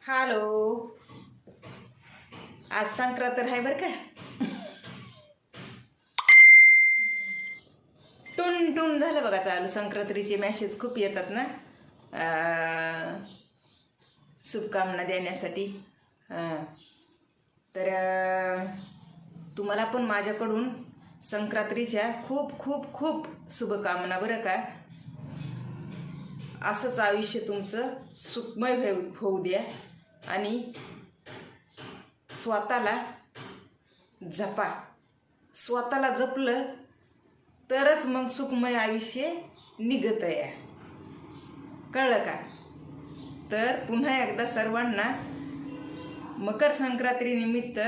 Hello. आज संक्रांत आहे बरं का. टुन टुन झालं बघा चालू. संक्रांतीचे मॅसेज खूप येतात ना शुभकामना देण्यासाठी. तर तुम्हाला पण माझ्याकडून संक्रांतीच्या खूप खूप खूप शुभकामना बरं का. असंच आयुष्य तुमचं सुखमय होऊ द्या आणि स्वतःला जपा. स्वतःला जपलं तरच मग सुखमय आयुष्य निघत आहे. कळलं का. तर पुन्हा एकदा सर्वांना मकर संक्रांती निमित्त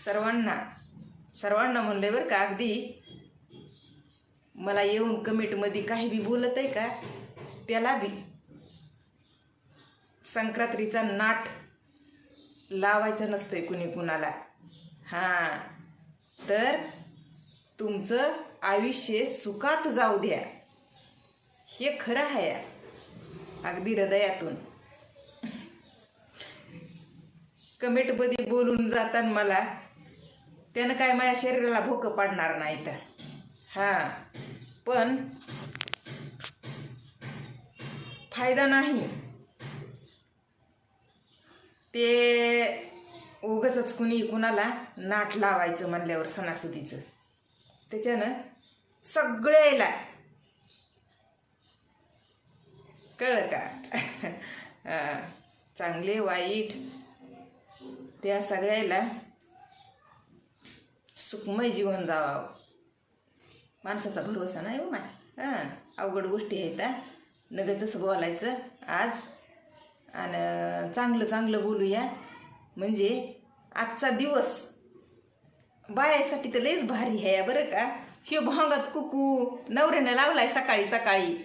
सर्वांना म्हणले बरं का. अगदी मला येऊन कमेंटमध्ये काही बी बोलत आहे का त्याला बी संक्रांतीचा नाट लावायचं नसतंय कुणी कुणाला. हां, तर तुमचं आयुष्य सुखात जाऊ द्या हे खरं आहे अगदी हृदयातून. कमेंटमध्ये बोलून जाताना मला त्यानं काय माझ्या शरीराला भोकं पाडणार नाही तर. हां, पण फायदा नाही ते उगाचच कुणी कुणाला नाट लावायचं म्हणल्यावर सणासुदीचं. त्याच्यानं सगळ्याला कळलं का. चांगले वाईट त्या सगळ्याला सुखमय जीवन जावावं. माणसाचा भरोसा नाही हो माय. अवघड गोष्टी आहेत. नग तसं बोलायचं आज आणि चांगलं चांगलं बोलूया. म्हणजे आजचा दिवस बायासाठी तर लयच भारी आहे बरं का. हे भांगात कुकू नवऱ्यानं लावलाय सकाळी सकाळी.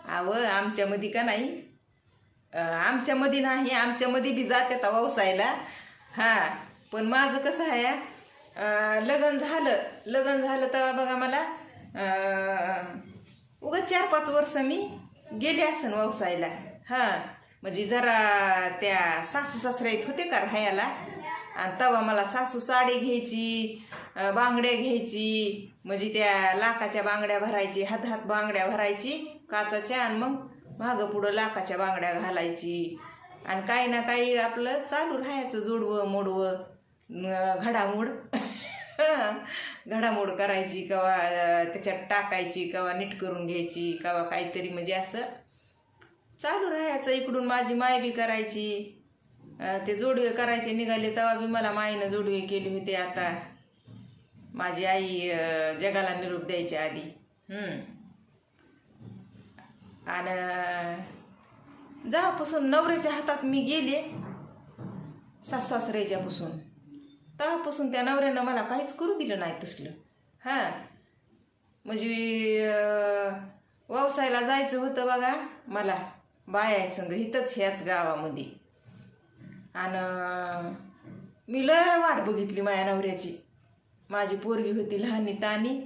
आमच्यामध्ये का नाही, आमच्यामध्ये नाही, आमच्यामध्ये बी जात्यात व्यवसायाला. हां, पण माझं कसं आहे, लग्न झालं तेव्हा बघा मला उगा 4-5 वर्ष मी गेले असन व्यवसायाला. हां, म्हणजे जरा त्या सासू सासऱ्या येत होते का राहायला. आणि तेव्हा मला सासू साडी घ्यायची, बांगड्या घ्यायची. म्हणजे त्या लाखाच्या बांगड्या भरायची, हात बांगड्या भरायची काचाच्या. आणि मग मागं पुढं लाखाच्या बांगड्या घालायची. आणि काही ना काही आपलं चालू राहायचं, जोडवं मोडवं घडामोड करायची. कवा त्याच्यात टाकायची, कवा नीट करून घ्यायची, कवा काहीतरी म्हणजे असं चालू राहायचं. इकडून माझी माय बी करायची. ते जोडवे करायचे निघाले तेव्हा बी मला माईनं जोडवे केले होते. आता माझी आई जगाला निरोप द्यायच्या आधी. आणि जेव्हापासून नवऱ्याच्या हातात मी गेले सासू सासऱ्याच्यापासून, तेव्हापासून त्या नवऱ्यानं मला काहीच करू दिलं नाही तसलं. हां, म्हणजे व्यवसायाला जायचं होतं बघा मला बायासंग इथंच ह्याच गावामध्ये. आणि मी लय वाट बघितली माझ्या नवऱ्याची. माझी पोरगी होती लहानी तानी.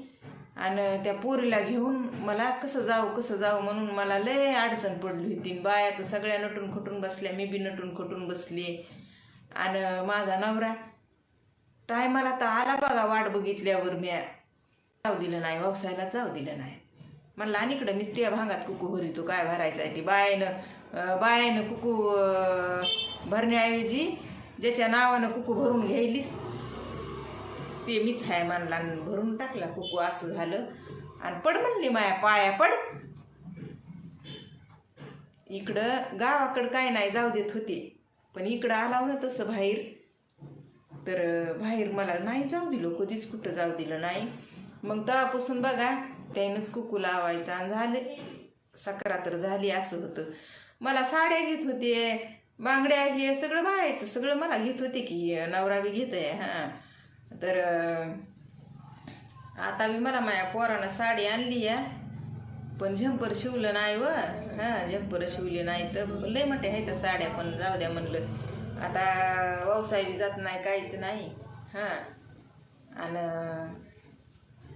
आणि त्या पोरीला घेऊन मला कसं जाऊ म्हणून मला लय अडचण पडली होती. बाया तर सगळ्या नटून खटून बसल्या, मी बी नटून खटून बसली. आणि माझा नवरा टायमाला तर आला बघा. वाट बघितल्यावर मी जाऊ दिलं नाही, व्यवसायाला जाऊ दिलं नाही. म्हणलं आणि इकडं मी त्या भांगात कुकू भरितो, काय भरायचं आहे. ती बायानं कुकू भरण्याऐवजी ज्याच्या नावानं कुकू भरून घ्यायलीस ते मीच आहे म्हणला. भरून टाकला कुकू. असं झालं. आणि पड म्हणली माया पाया पड. इकडं गावाकडं काय नाही जाऊ देत होते, पण इकडं आला ना तसं बाहेर, तर बाहेर मला नाही जाऊ दिलं, कधीच कुठं जाऊ दिलं नाही. मग तेव्हापासून बघा त्यानंच कुकू लावायचा. आणि झाले संक्रांत झाली. असं होतं. मला साड्या घेत होते, बांगड्या हे सगळं बाहायचं, सगळं मला घेत होते की. नवरा बी घेत आहे. हां, तर आता बी मला माझ्या पोरानं साडी आणली पण झंपर शिवलं नाही व. हां, झंपर शिवले नाही तर लय मोठे आहेत साड्या. पण जाऊ द्या म्हणलं, आता व्यवसायाला जात नाही, काहीच नाही. हां, आणि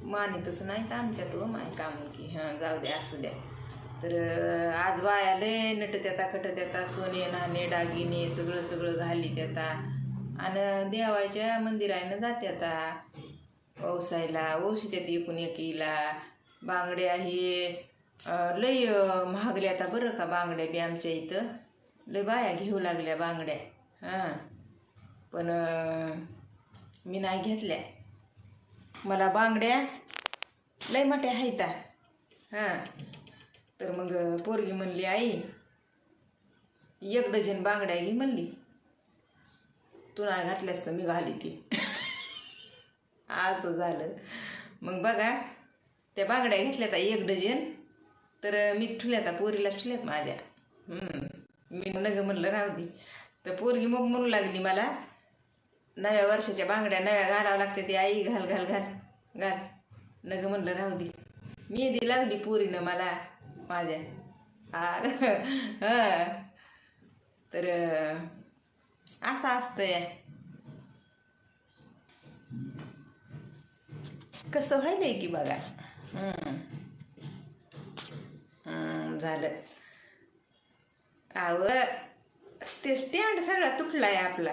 मानितच नाही तर आमच्यात व माय काम की. हां, जाऊ द्या असू द्या. तर आज बाया लय नटत्याता कटत्याता, सोने नाणे दागिने सगळं सगळं घालीत येता आणि देवाच्या मंदिरानं जात्याता वौसायला, वौशित्यात एकूण एकीला. बांगड्या हे लय महागल्या आता बरं का, बांगड्या बी आमच्या इथं लय बाया घेऊ लागल्या बांगड्या. हां पण मी नाही घेतल्या, मला बांगड्या लय मोठ्या आहेत. हां तर मग पोरगी म्हणली, आई 1 डझन बांगड्या घे म्हणली, तू नाही घातल्यास तर मी घाली ती. असं झालं. मग बघा त्या बांगड्या घेतल्या 1 डझन, तर मी ठुल्यात पोरीला ठुल्यात माझ्या. मी नग म्हणलं राहू दे. तर पोरगी मग म्हणू लागली मला, नव्या वर्षाच्या बांगड्या नव्या घालावं लागते ती, आई घाल घाल घाल घाल. नग म्हणलं राहू दे. मेहंदी लागली पोरीनं मला माझ्या. हां तर असं असतंय. कसं व्हायलंय की बघा. झालं. अव ते स्टँड सगळा तुटलाय आपला.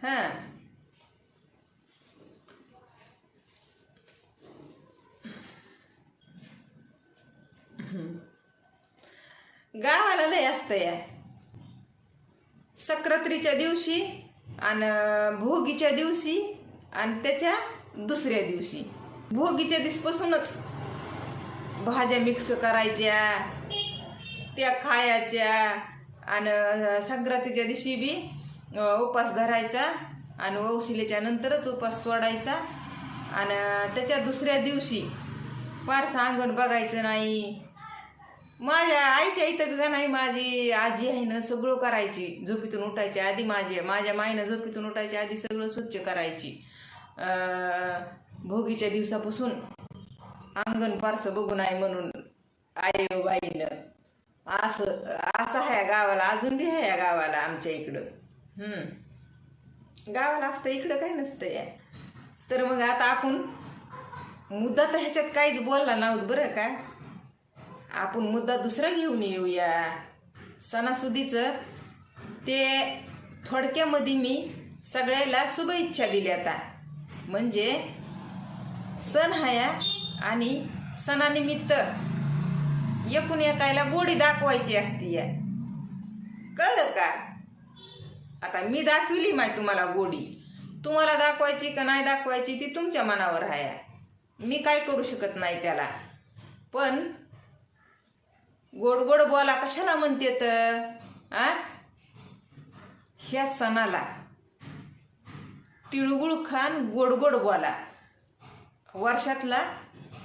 हां गावाला लय असतं या. सक्रातीच्या दिवशी आणि भोगीच्या दिवशी आणि त्याच्या दुसऱ्या दिवशी. भोगीच्या दिवसापासूनच भाज्या मिक्स करायच्या, त्या खायच्या आणि संक्रांतीच्या दिवशी बी उपास धरायचा आणि वौशिलेच्या नंतरच उपास सोडायचा. आणि त्याच्या दुसऱ्या दिवशी फारसं अंगण बघायचं नाही. माझ्या आईच्या इथं का नाही, माझी आजी आहे ना सगळं करायची. झोपीतून उठायच्या आधी माझ्या माईनं झोपीतून उठायच्या आधी सगळं स्वच्छ करायची. भोगीच्या दिवसापासून अंगण फारसं बघू नाही म्हणून आई बाईनं. असं आहे गावाला, अजून बी आहे या गावाला आमच्या इकडं. गावाला असतं, इकडं काही नसतं या. तर मग आता आपण मुद्दा तर ह्याच्यात काहीच बोलला नव्हतं बरं का. आपण मुद्दा दुसरा घेऊन येऊया. सणासुदीचं ते थोडक्यामध्ये मी सगळ्याला शुभेच्छा दिल्या. आता म्हणजे सण हाया आणि सणानिमित्त एकूण एकायला गोडी दाखवायची असती या. कळलं का. आता मी दाखविली माय तुम्हाला गोडी, तुम्हाला दाखवायची का नाही दाखवायची ती तुमच्या मनावर आहे. मी काय करू शकत नाही त्याला. पण गोड गोड बोला कशाला म्हणते तर ह्या सणाला तिळगुळ खान गोड गोड बोला. वर्षातला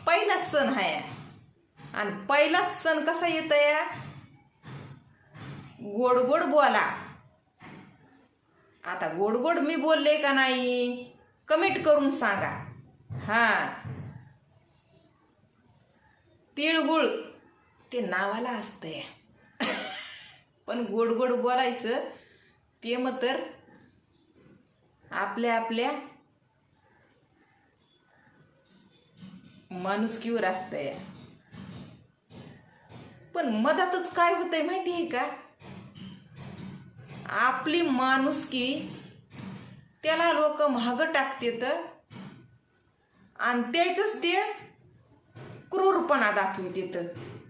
पहिला सण आहे आणि पहिला सण कसा येत या, गोड गोड बोला. आता गोड गोड मी बोलले का नाही कमेंट करून सांगा. हां तिळगुळ ते नावाला असतंय पण गोड गोड बोलायचं ते मग तर आपल्या आपल्या माणुसकीवर असतंय. पण मधातच काय होतंय माहिती आहे का, आपली माणुसकी त्याला लोक महाग टाकतेत आणि त्याचंच ते क्रूरपणा दाखवतेत.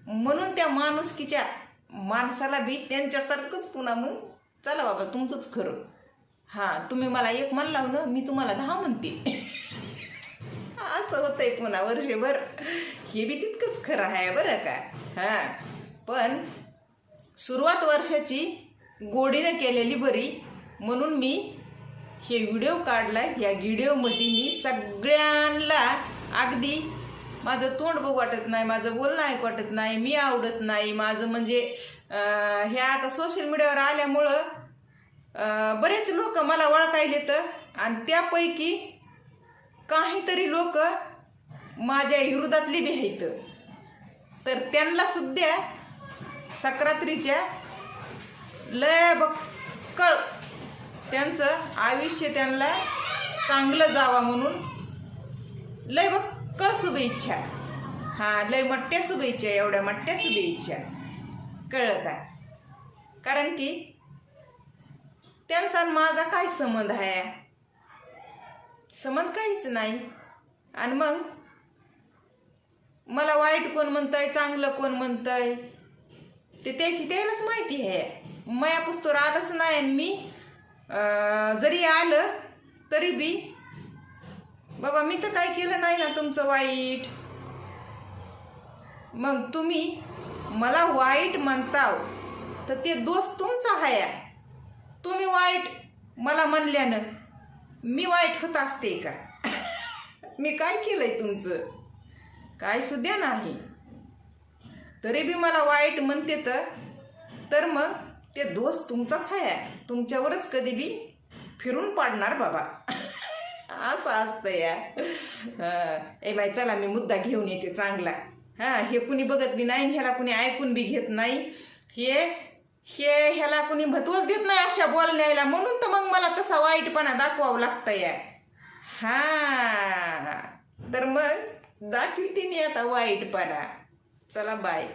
म्हणून त्या माणुसकीच्या माणसाला बी त्यांच्यासारखंच पुन्हा मग चला बाबा तुमचंच खरं. हां तुम्ही मला 1 म्हणला ना, मी तुम्हाला 10 म्हणते. असं होतंय पुन्हा वर्षभर. हे बी तितकंच खरं आहे बरं का. हां पण सुरुवात वर्षाची गोडीनं केलेली बरी म्हणून मी हे व्हिडिओ काढलाय. या व्हिडिओमध्ये मी सगळ्यांना अगदी माझं तोंड बघू वाटत नाही, माझं बोलणं ऐकू वाटत नाही, मी आवडत नाही माझं. म्हणजे हे आता सोशल मीडियावर आल्यामुळं बरेच लोक मला ओळखायले तर, आणि त्यापैकी काहीतरी लोक माझ्या विरोधातली बी आहेत. तर त्यांना सुद्धा सक्रातीच्या लय बक्कळ त्यांचं आयुष्य त्यांना चांगलं जावं म्हणून लय बक्कळ शुभेच्छा. हां लय मोठ्या शुभेच्छा, एवढ्या मोठ्या शुभेच्छा. कळलं का? कारण की त्यांचा आणि माझा काय संबंध आहे? संबंध काहीच नाही. आणि मग मला वाईट कोण म्हणतंय, चांगलं कोण म्हणतंय, ते त्यालाच माहिती आहे. माया पुस्तोर आलंच नाही. आणि मी जरी आलं तरी बी बाबा मी तर काय केलं नाही ना तुमचं वाईट. मग तुम्ही मला वाईट म्हणताव तर ते दोष तुमचा आहे. तुम्ही वाईट मला म्हणल्यानं मी वाईट होत असते का? मी काय केलंय तुमचं? काय सुद्धा नाही. तरी बी मला वाईट म्हणते तर मग ते दोष तुमचाच आहे. तुमच्यावरच कधी बी फिरून पाडणार बाबा. असं असतं या. ए बाई चला मी मुद्दा घेऊन येते चांगला. हे कुणी बघत बी नाही, ह्याला कुणी ऐकून बी घेत नाही. ह्याला कुणी महत्वच देत नाही अशा बोलण्याला. म्हणून तर मग मला तसा वाईटपणा दाखवावं लागतं या. तर मग दाखवते मी आता वाईटपणा. चला बाय.